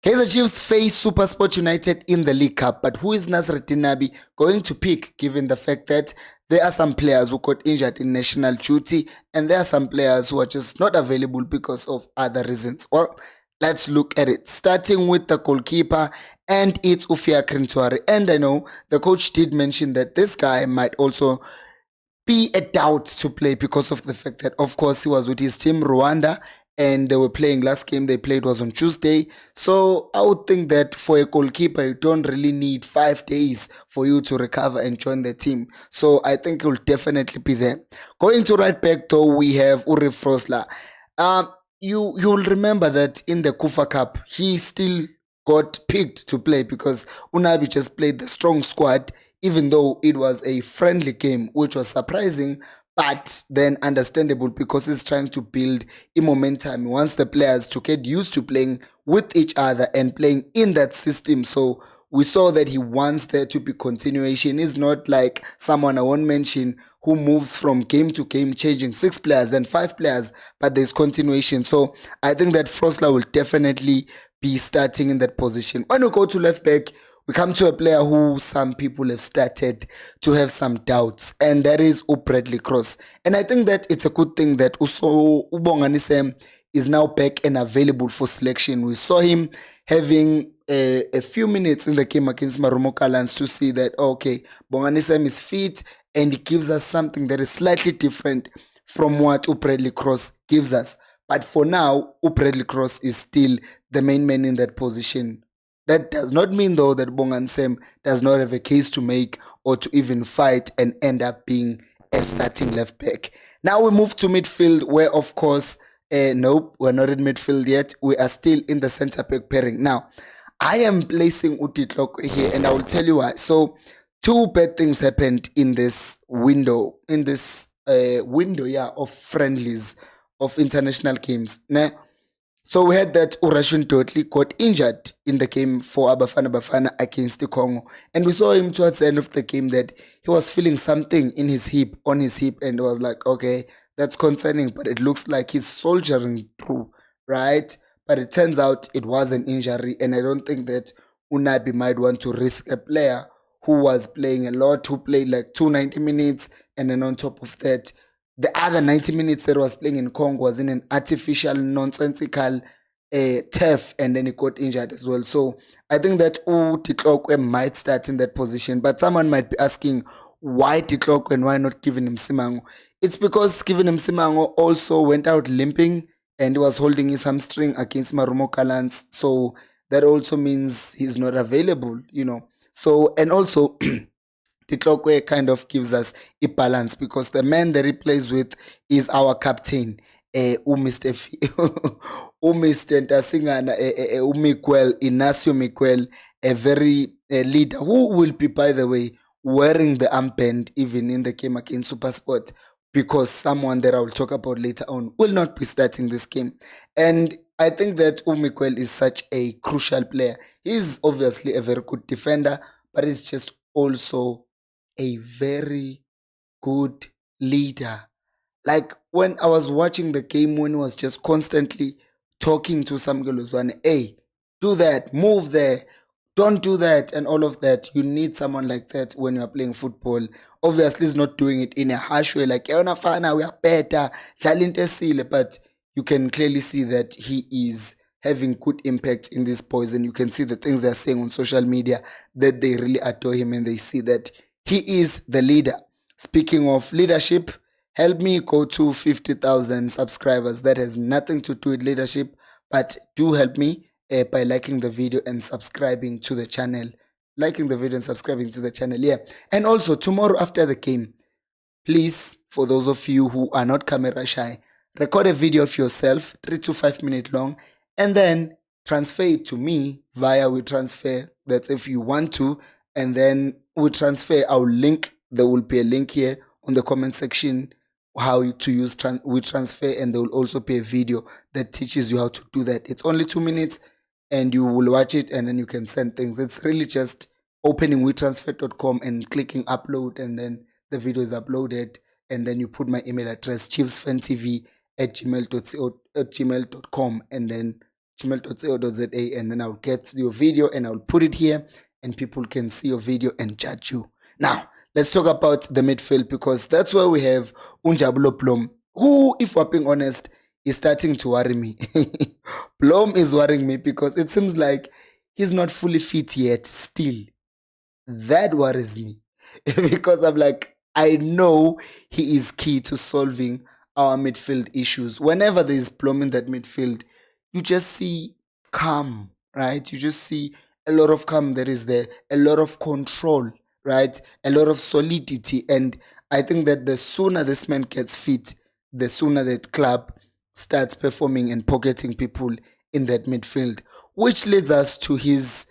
Kaizer Chiefs face SuperSport United in the League Cup, but who is Nabi going to pick given the fact that there are some players who got injured in national duty and there are some players who are just not available because of other reasons? Well, let's look at it. Starting with the goalkeeper, and it's Ufia Krintwari. And I know the coach did mention that this guy might also be a doubt to play because of the fact that, of course, he was with his team Rwanda and they were playing. Last game they played was on Tuesday. So I would think that for a goalkeeper, you don't really need 5 days for you to recover and join the team. So I think he'll definitely be there. Going to right back though, we have Uri Frosler. You'll remember that in the Kufa Cup, he still got picked to play because Unabi just played the strong squad, even though it was a friendly game, which was surprising, but then understandable because he's trying to build a momentum once the players to get used to playing with each other and playing in that system. So we saw that he wants there to be continuation. He's not like someone I won't mention who moves from game to game, changing 6 players, then 5 players, but there's continuation. So I think that Frosler will definitely be starting in that position. When we go to left back, we come to a player who some people have started to have some doubts, and that is Bradley Cross. And I think that it's a good thing that Ubonganisem is now back and available for selection. We saw him having a few minutes in the game against Marumo Kalans to see that, okay, Bonganisem is fit and he gives us something that is slightly different from what Bradley Cross gives us. But for now, Bradley Cross is still the main man in that position. That does not mean, though, that Bongansem does not have a case to make or to even fight and end up being a starting left back. Now we move to midfield, where, of course, nope, we're not in midfield yet. We are still in the centre back pairing. Now, I am placing Utitlok here, and I will tell you why. So, 2 bad things happened in this window, of friendlies, of international games. Now, so we heard that Urashun Totli got injured in the game for Bafana against the Congo. And we saw him towards the end of the game that he was feeling something in his hip, on his hip, and it was like, okay, that's concerning, but it looks like he's soldiering through, right? But it turns out it was an injury, and I don't think that Unabi might want to risk a player who was playing a lot, who played like 290 minutes, and then on top of that, the other 90 minutes that was playing in Congo was in an artificial, nonsensical turf, and then he got injured as well. So I think that Titlokwe might start in that position. But someone might be asking, why Titlokwe and why not giving him Simango? It's because giving him Simango also went out limping and he was holding his hamstring against Marumo Kalans. So that also means he's not available, So, and also... Titlokwe kind of gives us a balance because the man that he plays with is our captain, Mr. Mr. Ntasingana, Miguel, Inacio Miguel, a very leader who will be, by the way, wearing the armband even in the game against SuperSport, because someone that I will talk about later on will not be starting this game. And I think that Miguel is such a crucial player. He's obviously a very good defender, but he's just also a very good leader. Like when I was watching the game, when he was just constantly talking to Samuel Uzwane, hey, do that, move there, don't do that, and all of that. You need someone like that when you are playing football. Obviously, he's not doing it in a harsh way, like, we are better, but you can clearly see that he is having good impact in these boys, and you can see the things they're saying on social media, that they really adore him and they see that he is the leader. Speaking of leadership, help me go to 50,000 subscribers. That has nothing to do with leadership, but do help me by liking the video and subscribing to the channel. Liking the video and subscribing to the channel, yeah. And also, tomorrow after the game, please, for those of you who are not camera shy, record a video of yourself, 3 to 5 minutes long, and then transfer it to me via WeTransfer. That's if you want to. And then WeTransfer, I'll link. There will be a link here on the comment section how to use WeTransfer, and there will also be a video that teaches you how to do that. It's only 2 minutes and you will watch it and then you can send things. It's really just opening WeTransfer.com and clicking upload, and then the video is uploaded, and then you put my email address, chiefsfantv@gmail.com, and then chimel.co.za, and then I'll get your video and I'll put it here and people can see your video and judge you. Now, let's talk about the midfield, because that's where we have Unjabulo Blom, who, if we're being honest, is starting to worry me. Blom is worrying me because it seems like he's not fully fit yet still. That worries me because I'm like, I know he is key to solving our midfield issues. Whenever there's Blom in that midfield, you just see calm, right? You just see a lot of calm that is there, a lot of control, right? A lot of solidity. And I think that the sooner this man gets fit, the sooner that club starts performing and pocketing people in that midfield, which leads us to his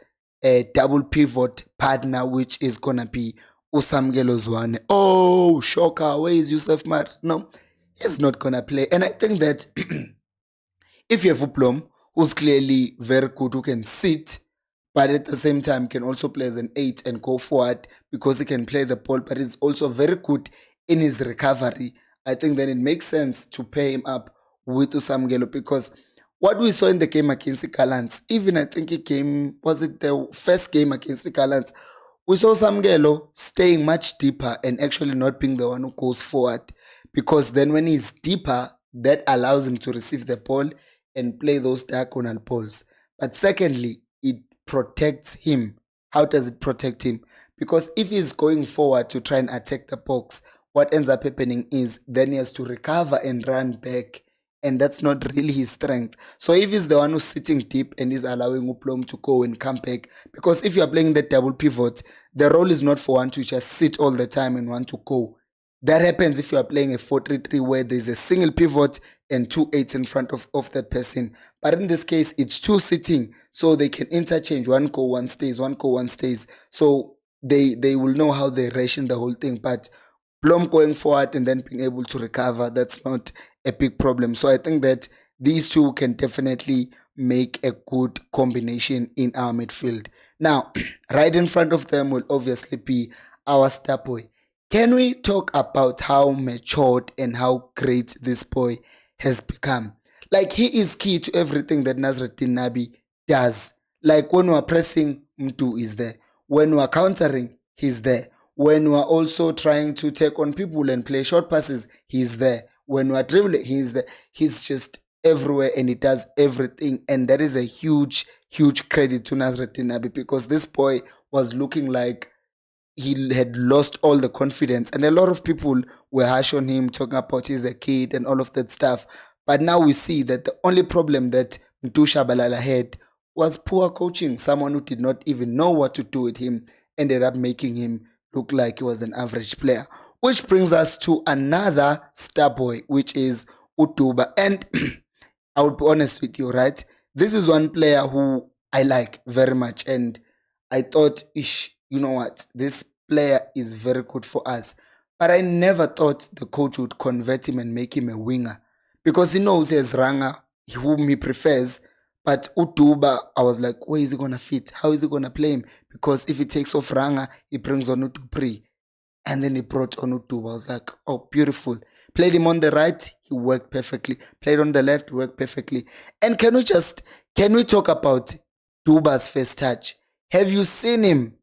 double pivot partner, which is gonna be Usamgelo Zwane. Oh, shocker, where is Yusuf Mat? No, he's not gonna play. And I think that if you have Uplom, who's clearly very good, who can sit, but at the same time can also play as an 8 and go forward because he can play the ball, but he's also very good in his recovery. I think then it makes sense to pair him up with Usamgelo, because what we saw in the game against the Gallants, even I think it came, was it the first game against the Gallants, we saw Samgelo staying much deeper and actually not being the one who goes forward, because then when he's deeper, that allows him to receive the ball and play those diagonal balls. But secondly, it protects him. How does it protect him? Because if he's going forward to try and attack the box, what ends up happening is then he has to recover and run back, and that's not really his strength. So if he's the one who's sitting deep and is allowing Uplom to go and come back, because if you're playing that double pivot, the role is not for one to just sit all the time and one to go. That happens if you are playing a 4-3-3 where there's a single pivot and 2 8s in front of that person. But in this case, it's 2 sitting, so they can interchange. One go, one stays, one go, one stays. So they will know how they ration the whole thing. But Blom going forward and then being able to recover, that's not a big problem. So I think that these two can definitely make a good combination in our midfield. Now, right in front of them will obviously be our star boy. Can we talk about how matured and how great this boy has become? Like, he is key to everything that Nasreddin Nabi does. Like, when we are pressing, Mtu is there. When we are countering, he's there. When we are also trying to take on people and play short passes, he's there. When we are dribbling, he's there. He's just everywhere and he does everything. And that is a huge, huge credit to Nasreddin Nabi, because this boy was looking like he had lost all the confidence, and a lot of people were harsh on him, talking about he's a kid and all of that stuff. But now we see that the only problem that Mtusha Balala had was poor coaching. Someone who did not even know what to do with him ended up making him look like he was an average player. Which brings us to another star boy, which is Utuba. And I will be honest with you, right? This is one player who I like very much, and I thought, you know what, this player is very good for us. But I never thought the coach would convert him and make him a winger, because he knows he has Ranga, whom he prefers. But Utuba, I was like, where is he going to fit? How is he going to play him? Because if he takes off Ranga, he brings on Utupri. And then he brought on Utuba. I was like, oh, beautiful. Played him on the right, he worked perfectly. Played on the left, worked perfectly. And can we talk about Duba's first touch? Have you seen him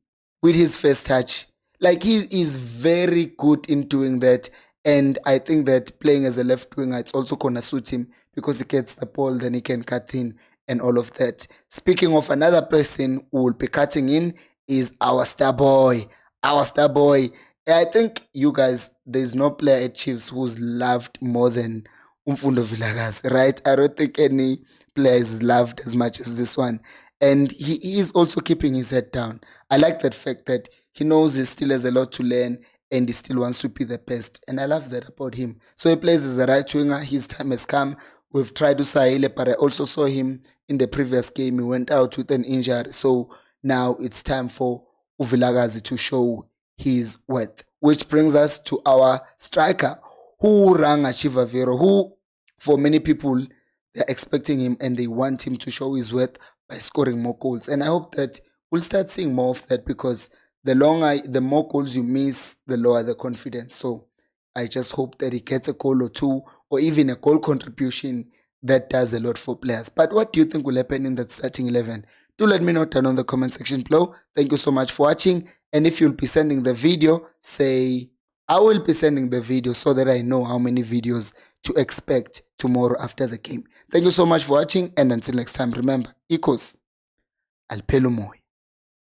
with his first touch? Like, he is very good in doing that. And I think that playing as a left winger, it's also going to suit him, because he gets the ball, then he can cut in and all of that. Speaking of another person who will be cutting in, is our star boy. Our star boy. I think, you guys, there's no player at Chiefs who's loved more than Umfundo Vilakazi, right? I don't think any player is loved as much as this one. And he is also keeping his head down. I like that fact that he knows he still has a lot to learn and he still wants to be the best. And I love that about him. So he plays as a right winger. His time has come. We've tried to Sahile, but I also saw him in the previous game. He went out with an injury. So now it's time for Uvilagazi to show his worth. Which brings us to our striker, who rang Achivavero, who, for many people, they're expecting him and they want him to show his worth by scoring more goals. And I hope that we'll start seeing more of that, because the more goals you miss, the lower the confidence. So I just hope that he gets a goal or two, or even a goal contribution that does a lot for players. But what do you think will happen in that starting 11? Do let me know down on the comment section below. Thank you so much for watching. And if you'll be sending the video, say, I will be sending the video so that I know how many videos to expect tomorrow after the game. Thank you so much for watching. And until next time, remember, Khosi, I'll pay you more.